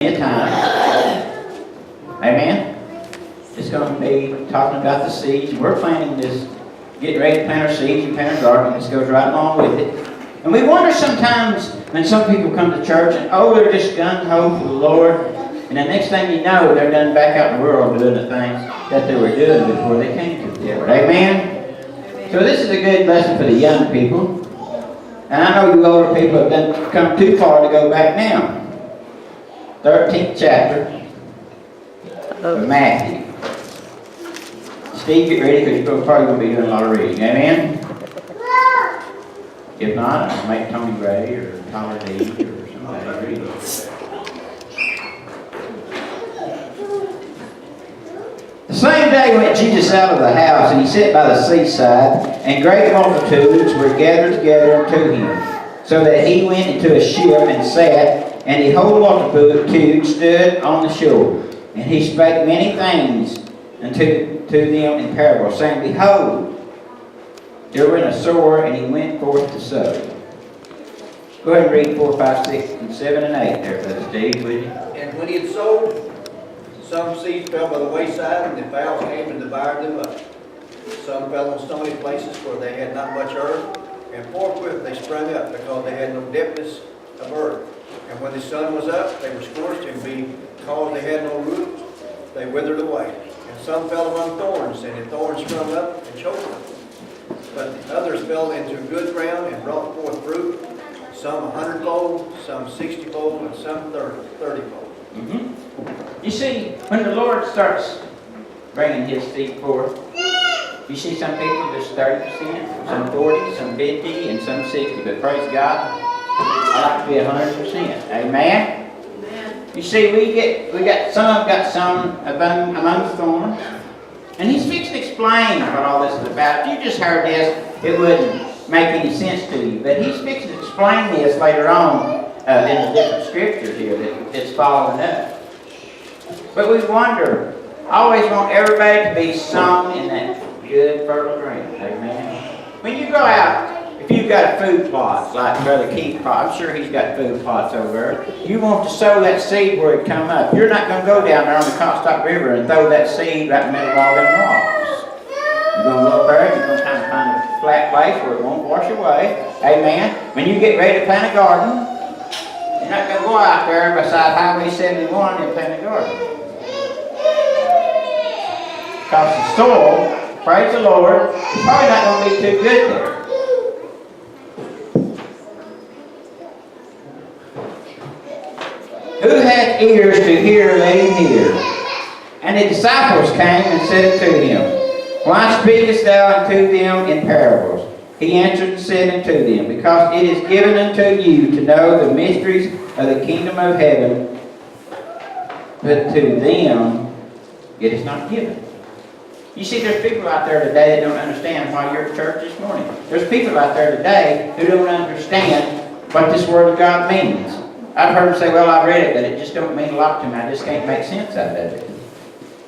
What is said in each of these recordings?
Time. Amen. It's going to be talking about the seeds. We're planting this, getting ready to plant our seeds and plant our garden. This goes right along with it. And we wonder sometimes when some people come to church and they're just gung-ho for the Lord. And the next thing you know, they're done back out in the world doing the things that they were doing before they came to the Lord. Amen. So this is a good lesson for the young people. And I know you older people have come too far to go back now. 13th chapter of Matthew. Steve, get ready because you're probably going to be doing a lot of reading. Amen? If not, I'll make Tony Gray or Tyler D or somebody read it. The same day went Jesus out of the house, and he sat by the seaside, and great multitudes were gathered together unto him, so that he went into a ship and sat, and the whole multitude stood on the shore. And he spake many things unto them in parables, saying, Behold, there went a sower, and he went forth to sow. Go ahead and read 4, 5, 6, and 7, and 8 there, Brother Steve, would you? And when he had sowed, some seed fell by the wayside, and the fowls came and devoured them up. Some fell on stony places where they had not much earth, and forthwith they sprung up, because they had no depthness of earth. And when the sun was up, they were scorched, and because they had no root, they withered away. And some fell among thorns, and the thorns sprung up and choked them. But the others fell into good ground and brought forth fruit, some 100-fold, some 60-fold, and some 30-fold. You see, when the Lord starts bringing his seed forth, you see some people just 30%, some 40, some 50, and some 60. But praise God, I like to be 100%. Amen? Amen. You see, we got some among the thorns. And he's fixing to explain what all this is about. If you just heard this, it wouldn't make any sense to you. But he's fixing to explain this later on in the different scriptures here that it's following up. But we wonder, I always want everybody to be sown in that good fertile ground. Amen. When you go out, if you've got a food plot, like Brother Keith, I'm sure he's got food plots over there, you want to sow that seed where it come up. You're not going to go down there on the Comstock River and throw that seed right in the middle of all them rocks. You're going to go up there, you're going to kind of find a flat place where it won't wash away. Amen. When you get ready to plant a garden, you're not going to go out there beside Highway 71 and plant a garden. Because the soil, praise the Lord, is probably not going to be too good there. Who hath ears to hear, let him hear. And the disciples came and said unto him, Why speakest thou unto them in parables? He answered and said unto them, Because it is given unto you to know the mysteries of the kingdom of heaven, but to them it is not given. You see, there's people out there today that don't understand why you're at church this morning. There's people out there today who don't understand what this Word of God means. I've heard them say, well, I read it, but it just don't mean a lot to me. I just can't make sense out of it.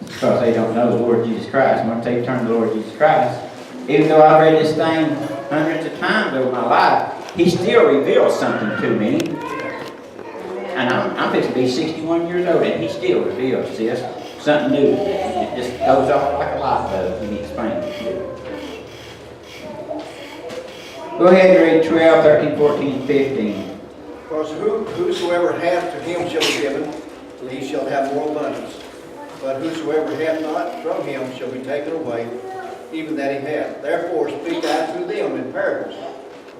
Because they don't know the Lord Jesus Christ. And once they turn to the Lord Jesus Christ, even though I've read this thing hundreds of times over my life, He still reveals something to me. And I'm fixing to be 61 years old, and He still reveals this. Something new. It just goes off like a light bulb when He explains it to you. Go ahead and read 12, 13, 14, and 15. Because whosoever hath, to him shall be given, and he shall have more abundance. But whosoever hath not, from him shall be taken away, even that he hath. Therefore speak I to them in parables,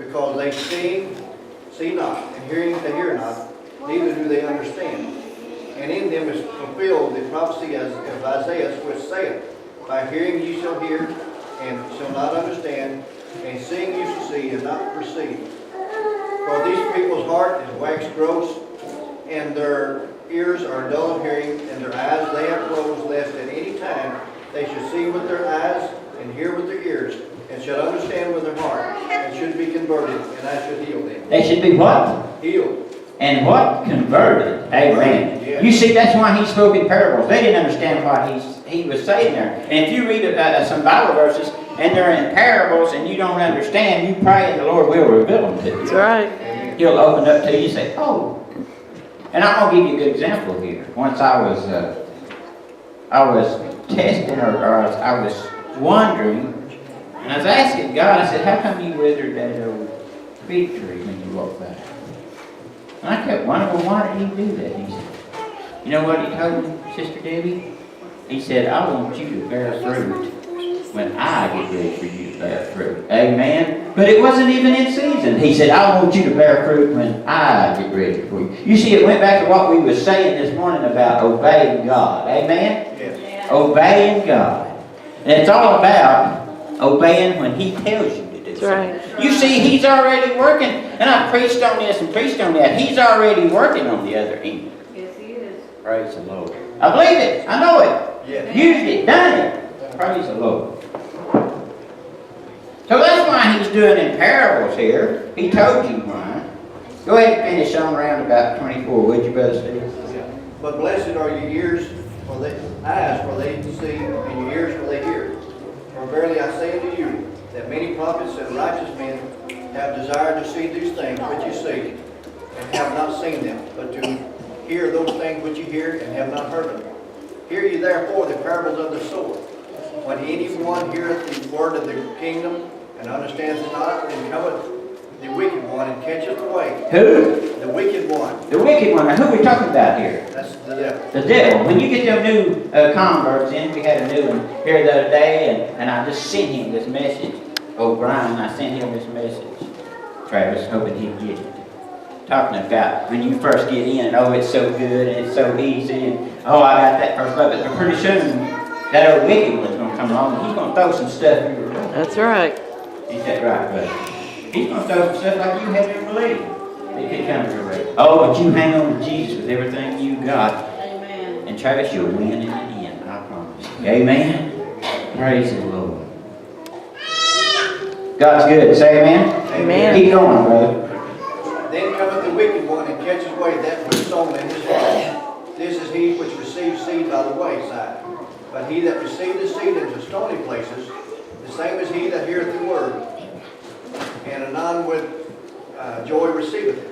because they see not, and hearing they hear not, neither do they understand. And in them is fulfilled the prophecy of Isaiah, which saith, By hearing ye shall hear, and shall not understand, and seeing ye shall see, and not perceive. For these people's heart is waxed gross, and their ears are dull of hearing, and their eyes they have closed, lest at any time they should see with their eyes, and hear with their ears, and should understand with their heart, and should be converted, and I should heal them. They should be what? Healed. And what? Converted. Amen. Yeah. You see, that's why He spoke in parables. They didn't understand what he was saying there. And if you read some Bible verses, and they're in parables, and you don't understand, you pray, and the Lord will reveal them to you. That's right. He'll open up to you and say, oh, And I'm gonna give you a good example here. Once I was testing, or I was wondering, and I was asking God. I said, "How come you withered that old fig tree when you walked by?" And I kept wondering, "Well, why did He do that?" He said, "You know what He told me, Sister Debbie? He said, I want you to bear fruit when I get ready for you to bear fruit." Amen. But it wasn't even in season. He said, "I want you to bear fruit when I get ready for you." You see, it went back to what we were saying this morning about obeying God. Amen. Yes. Obeying God. And it's all about obeying when He tells you to do That's something. right. You see, He's already working. And I preached on this and preached on that. He's already working on the other end. Yes, He is. Praise the Lord. I believe it. I know it. Yes. Used it. Done it. Praise the Lord. So that's why He's doing in parables here. He told you why. Go ahead and finish on around about 24, would you, Brother Steve? But blessed are your ears, for they eyes, for they see, and your ears, for they hear. For verily I say unto you, that many prophets and righteous men have desired to see these things which you see, and have not seen them, but to hear those things which you hear, and have not heard them. Hear ye therefore the parables of the sower. When any one heareth the word of the kingdom, and understands it not, then cometh the wicked one, and catcheth away. Who? The wicked one. The wicked one. Now, who are we talking about here? That's the devil. The devil. When you get them new converts in, we had a new one here the other day, and I just sent him this message. Oh, Brian, I sent him this message. Travis, hoping he'd get it. Talking about when you first get in, and oh, it's so good, and it's so easy, and oh, I got that first love. But pretty soon, that old wicked one's going to come along, and he's going to throw some stuff in your room. That's right. Is that right, buddy? He's going to throw some stuff like you haven't believed. It could come your way. Oh, but you hang on to Jesus with everything you got. Amen. And Travis, you'll win in the end, I promise. Amen? Praise the Lord. God's good. Say amen? Amen. Keep going, brother. Then cometh the wicked one, and catches away that which is sown in his heart. This is he which receives seed by the wayside. But he that received the seed into stony places, the same as he that heareth the word, and anon with joy receiveth it.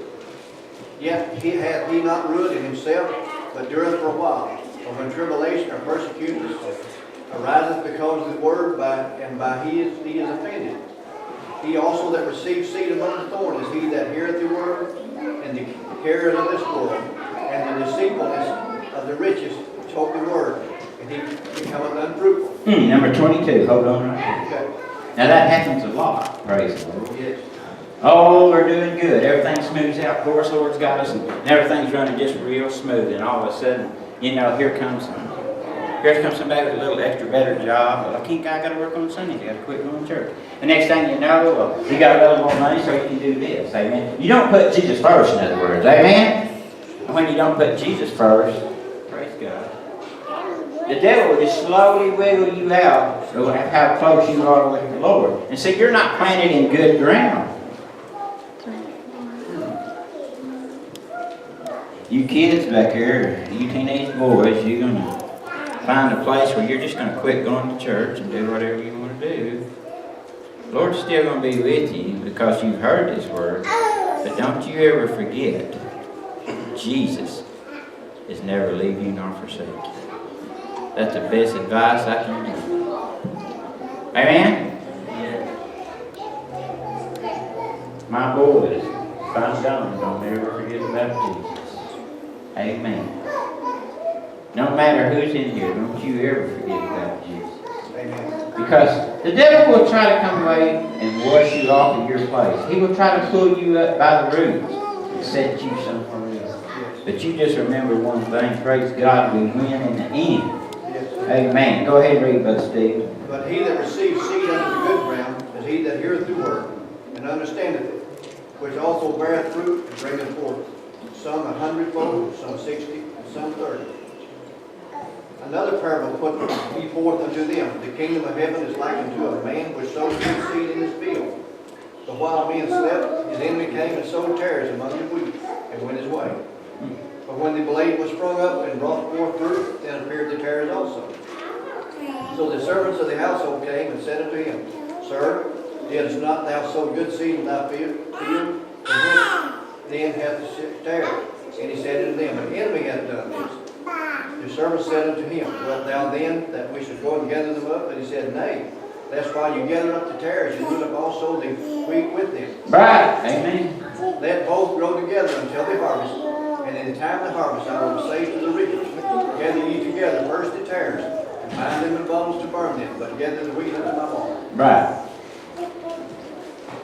Yet he hath he not ruined in himself, but dureth for a while. For when tribulation or persecution ariseth because of the word, and by he is offended. He also that receives seed among the thorns is he that heareth the word, and the cares of this world, and the deceitfulness of the riches choke the word, and he becometh unfruitful. Number 22. Hold on right there. Okay. Now that happens a lot. Praise the Lord. Yes. Oh, we're doing good. Everything smooths out. Of course, Lord's got us, and everything's running just real smooth. And all of a sudden, you know, here comes somebody with a little extra better job. Well, I got to work on Sundays. I got to quit going to church. The next thing you know, well, you got a little more money, so you can do this. Amen. You don't put Jesus first, in other words. Amen. And when you don't put Jesus first, praise God, the devil will just slowly wiggle you out of how close you are with the Lord. And see, you're not planted in good ground. You kids back here, you teenage boys, you're going to find a place where you're just going to quit going to church and do whatever you want to do. The Lord's still going to be with you because you've heard His word. But don't you ever forget, Jesus is never leave you nor forsake you. That's the best advice I can give. Amen? My boys, if I'm gone, don't ever forget about Jesus. Amen. No matter who's in here, don't you ever forget about Jesus. Amen. Because the devil will try to come away and wash you off of your place. He will try to pull you up by the roots and set you somewhere else. But you just remember one thing, praise God, we win in the end. Yes. Amen. Go ahead and read, Brother Steve. But he that receives seed unto the good ground is he that heareth the word, and understandeth it, which also beareth fruit and bringeth forth, some 100-fold, some 60, and some 30. Another parable put he forth unto them. The kingdom of heaven is like unto a man which sowed good seed in his field. But while men slept, his enemy came and sowed tares among the wheat, and went his way. But when the blade was sprung up and brought forth fruit, then appeared the tares also. So the servants of the household came and said unto him, Sir, didst not thou sow good seed in thy field? And whence then hath the tares? And he said unto them, An enemy hath done this. The servant said unto him, Wilt thou then that we should go and gather them up? And he said, Nay, lest while you gather up the tares, you root up also the wheat with them. Right. Amen. Let both grow together until the harvest. And in the time of the harvest I will say to the reapers, Gather ye together first the tares, and bind them in bundles to burn them, but gather the wheat unto my barn. Right.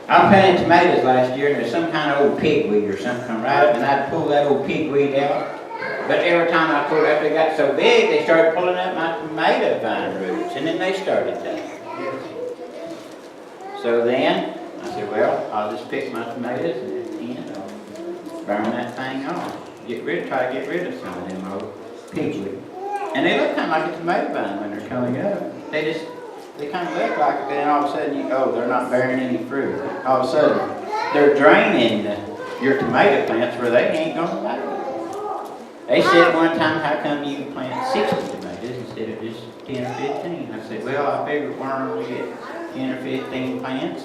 I planted tomatoes last year, and there's some kind of old pigweed or something come right up, and I'd pull that old pigweed out. But every time I pulled it up, they got so big, they started pulling up my tomato vine roots, and then they started dying. So then, I said, well, I'll just pick my tomatoes and then I'll burn that thing off. Try to get rid of some of them old pigweed. And they look kind of like a tomato vine when they're coming up. They kind of look like it, then all of a sudden they're not bearing any fruit. All of a sudden, they're draining your tomato plants where they ain't gonna make it. They said one time, how come you plant 60 tomatoes instead of just 10 or 15? I said, well, I figured we're going to get 10 or 15 plants,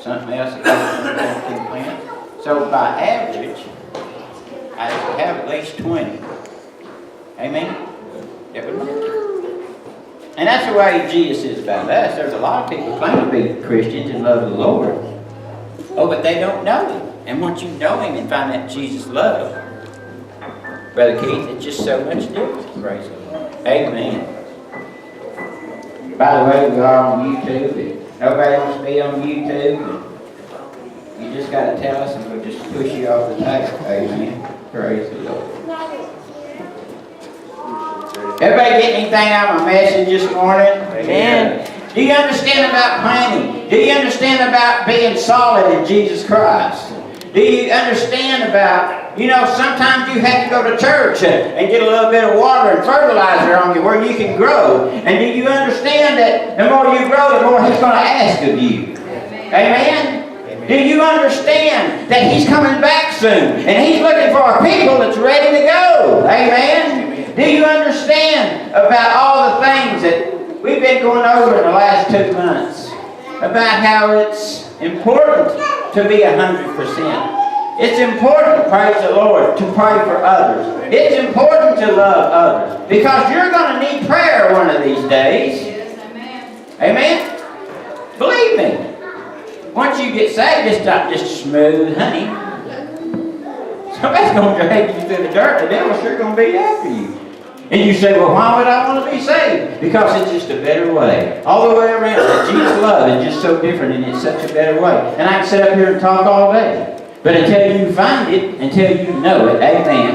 something else that goes 15 plants. So by average, I have at least 20. Amen? That would make it. And that's the way Jesus is about us. There's a lot of people claim to be Christians and love the Lord. Oh, but they don't know Him. And once you know Him and find that Jesus love, Brother Keith, it's just so much different. Praise the Lord. Amen. By the way, we are on YouTube. If nobody wants to be on YouTube, you just got to tell us and we'll just push you off the table. Amen. Praise the Lord. Everybody get anything out of my message this morning? Amen. Do you understand about planting? Do you understand about being solid in Jesus Christ? Do you understand about, sometimes you have to go to church and get a little bit of water and fertilizer on you where you can grow. And do you understand that the more you grow, the more He's going to ask of you? Amen? Do you understand that He's coming back soon? And He's looking for a people that's ready to go? Amen? Do you understand about all the things that we've been going over in the last 2 months? About how it's important to be 100%. It's important, praise the Lord, to pray for others. It's important to love others. Because you're going to need prayer one of these days. Yes, amen. Amen? Believe me. Once you get saved, it's not just smooth honey. Somebody's going to drag you through the dirt. The devil's sure going to be after you. And you say, well, why would I want to be saved? Because it's just a better way. All the way around, that Jesus' love is just so different and it's such a better way. And I can sit up here and talk all day. But until you find it, until you know it, amen.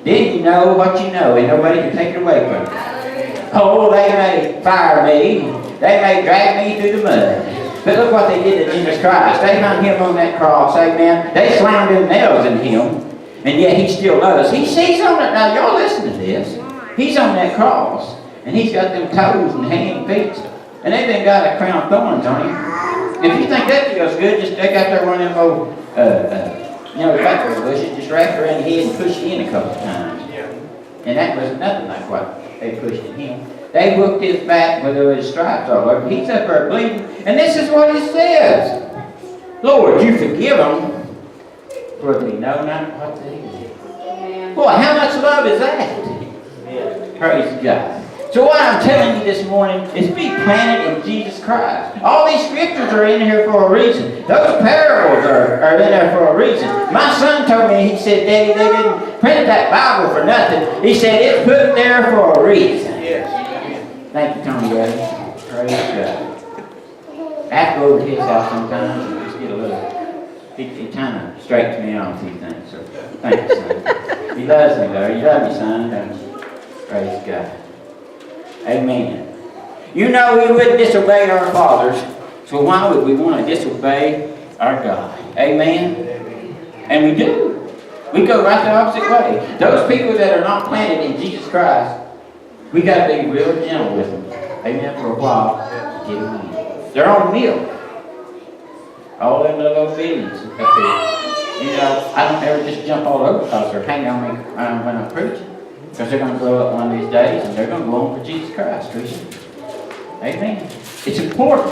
Then you know what you know and nobody can take it away from you. Oh, they may fire me. They may drag me through the mud. But look what they did to Jesus Christ. They hung Him on that cross, amen. They slammed them nails in Him. And yet He still loves us. He's on it. Now, y'all listen to this. He's on that cross. And He's got them toes and hands and feet. And they've even got a crown of thorns on Him. If you think that feels good, just take out there one of them old, buckler bushes, just wrap around your head and push it in a couple of times. And that was nothing like what they pushed in Him. They whooped His back with His stripes all over. He's up there bleeding. And this is what He says. Lord, you forgive them, for they know not what they do. Boy, how much love is that? Praise God. So what I'm telling you this morning is be planted in Jesus Christ. All these scriptures are in here for a reason. Those parables are in there for a reason. My son told me, he said, Daddy, they didn't print that Bible for nothing. He said, it's put there for a reason. Yes. Thank you, Tony, brother. Praise God. I have to go over to his house sometimes and just get a little, it kind of straightens me off, he thinks. So thank you, son. He loves me, though. You love me, son, don't you? Praise God. Amen. You know we wouldn't disobey our fathers, so why would we want to disobey our God? Amen? And we do. We go right the opposite way. Those people that are not planted in Jesus Christ, we got to be real gentle with them. Amen? For a while. Get them in. They're on milk. All them little obedience up there. I don't ever just jump all over because they're hanging on me when I'm preaching. Because they're going to grow up one of these days and they're going to go on for Jesus Christ, Christian. Amen. It's important.